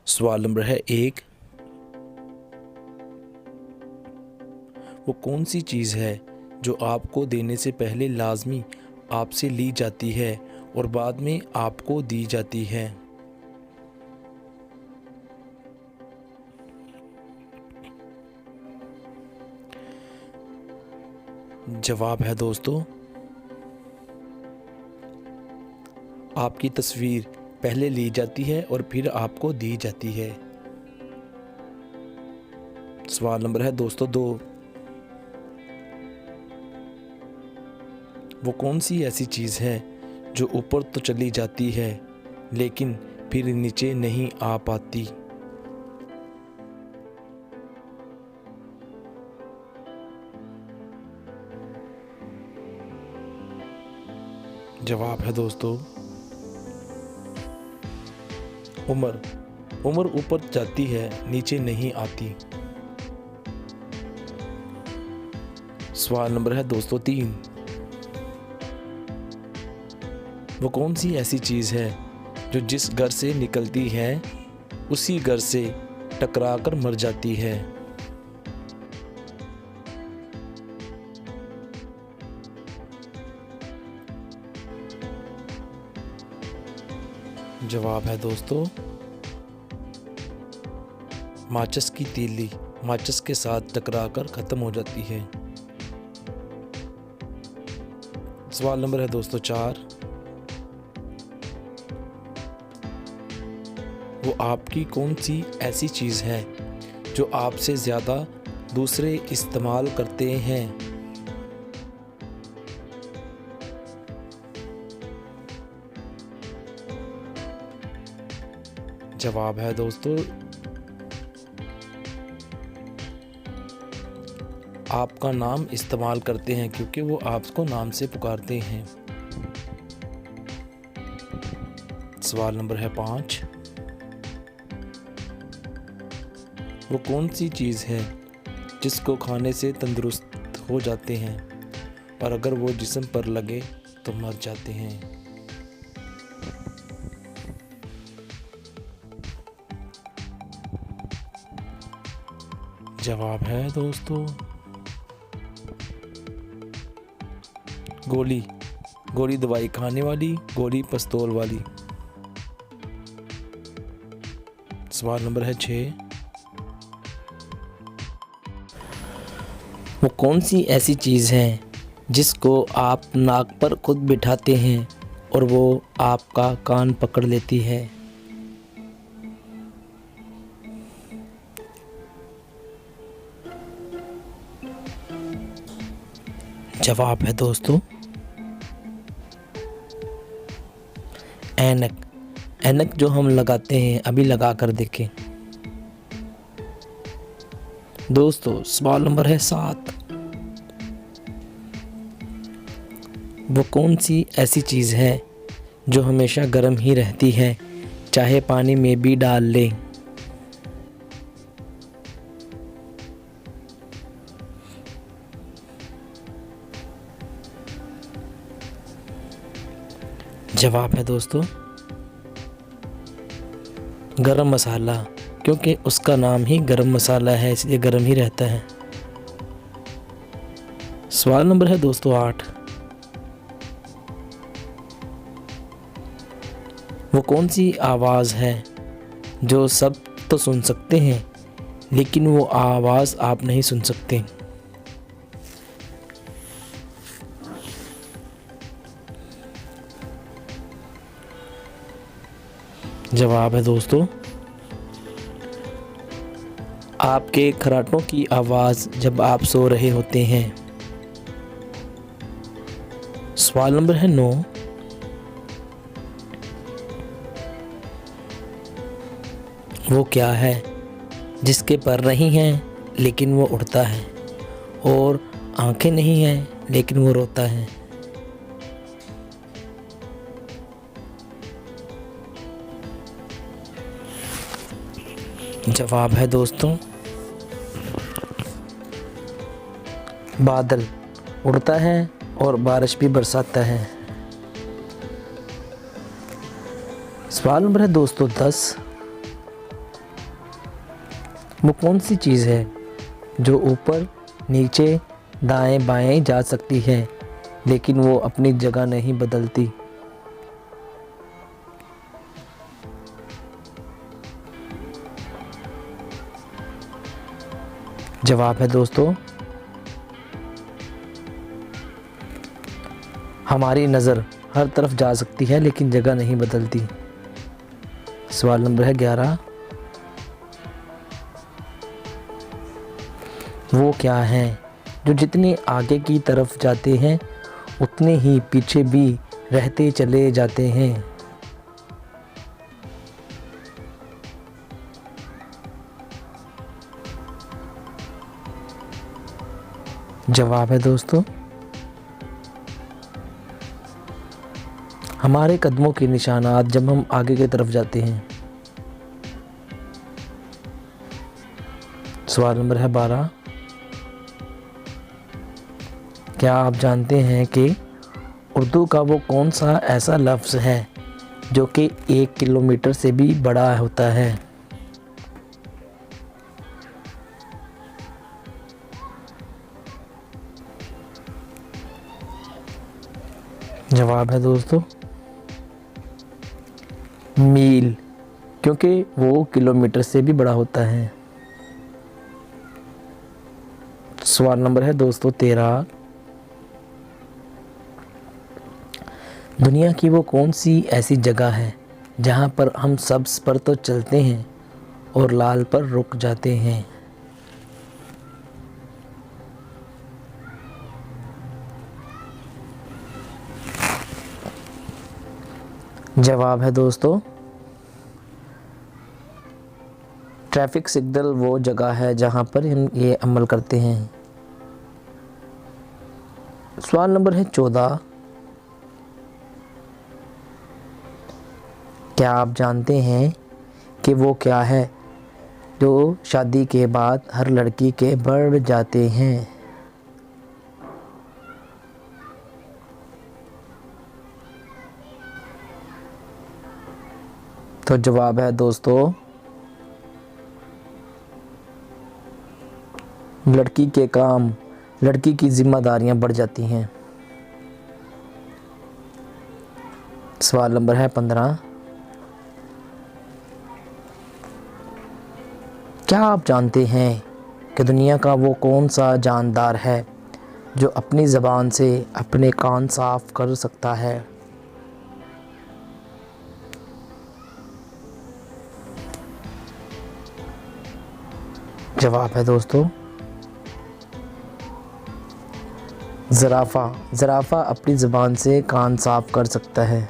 सवाल नंबर है 1, वो कौन सी चीज़ है जो आपको देने से पहले लाजमी आपसे ली जाती है और बाद में आपको दी जाती है? जवाब है दोस्तों, आपकी तस्वीर पहले ली जाती है और फिर आपको दी जाती है। सवाल नंबर है दोस्तों 2, वो कौन सी ऐसी चीज़ है जो ऊपर तो चली जाती है लेकिन फिर नीचे नहीं आ पाती? जवाब है दोस्तों, उम्र। उम्र ऊपर जाती है, नीचे नहीं आती। सवाल नंबर है दोस्तों 3, वो कौन सी ऐसी चीज़ है जो जिस घर से निकलती है उसी घर से टकरा कर मर जाती है? जवाब है दोस्तों, माचिस की तीली माचिस के साथ टकराकर ख़त्म हो जाती है। सवाल नंबर है दोस्तों 4, वो आपकी कौन सी ऐसी चीज़ है जो आपसे ज़्यादा दूसरे इस्तेमाल करते हैं? जवाब है दोस्तों, आपका नाम इस्तेमाल करते हैं क्योंकि वो आपको नाम से पुकारते हैं। सवाल नंबर है 5, वो कौन सी चीज़ है जिसको खाने से तंदुरुस्त हो जाते हैं और अगर वो जिस्म पर लगे तो मर जाते हैं? जवाब है दोस्तों, गोली। गोली दवाई खाने वाली, गोली पिस्तौल वाली। सवाल नंबर है 6, वो कौन सी ऐसी चीज़ है जिसको आप नाक पर खुद बिठाते हैं और वो आपका कान पकड़ लेती है? जवाब है दोस्तों, ऐनक। ऐनक जो हम लगाते हैं, अभी लगा कर देखें दोस्तों। सवाल नंबर है 7, वो कौन सी ऐसी चीज़ है जो हमेशा गर्म ही रहती है चाहे पानी में भी डाल लें? जवाब है दोस्तों, गरम मसाला, क्योंकि उसका नाम ही गरम मसाला है इसलिए गरम ही रहता है। सवाल नंबर है दोस्तों 8, वो कौन सी आवाज़ है जो सब तो सुन सकते हैं लेकिन वो आवाज़ आप नहीं सुन सकते? जवाब है दोस्तों, आपके खर्राटों की आवाज़ जब आप सो रहे होते हैं। सवाल नंबर है 9, वो क्या है जिसके पर नहीं हैं लेकिन वो उड़ता है और आंखें नहीं हैं लेकिन वो रोता है? जवाब है दोस्तों, बादल। उड़ता है और बारिश भी बरसाता है। सवाल नंबर है दोस्तों 10, वो कौन सी चीज़ है जो ऊपर नीचे दाएं बाएं जा सकती है लेकिन वो अपनी जगह नहीं बदलती? जवाब है दोस्तों हमारी नज़र हर तरफ जा सकती है लेकिन जगह नहीं बदलती। सवाल नंबर है 11। वो क्या हैं जो जितने आगे की तरफ जाते हैं उतने ही पीछे भी रहते चले जाते हैं? जवाब है दोस्तों हमारे कदमों के निशानात जब हम आगे की तरफ जाते हैं। सवाल नंबर है 12। क्या आप जानते हैं कि उर्दू का वो कौन सा ऐसा लफ्ज़ है जो कि 1 किलोमीटर से भी बड़ा होता है? जवाब है दोस्तों मील, क्योंकि वो किलोमीटर से भी बड़ा होता है। सवाल नंबर है दोस्तों 13। दुनिया की वो कौन सी ऐसी जगह है जहाँ पर हम सब्ज़ पर तो चलते हैं और लाल पर रुक जाते हैं? जवाब है दोस्तों ट्रैफिक सिग्नल वो जगह है जहाँ पर हम ये अमल करते हैं। सवाल नंबर है 14। क्या आप जानते हैं कि वो क्या है जो शादी के बाद हर लड़की के बढ़ जाते हैं? तो जवाब है दोस्तों लड़की के काम, लड़की की जिम्मेदारियां बढ़ जाती हैं। सवाल नंबर है 15। क्या आप जानते हैं कि दुनिया का वो कौन सा जानदार है जो अपनी ज़बान से अपने कान साफ कर सकता है? जवाब है दोस्तों ज़राफ़ा। ज़राफ़ा अपनी ज़बान से कान साफ कर सकता है।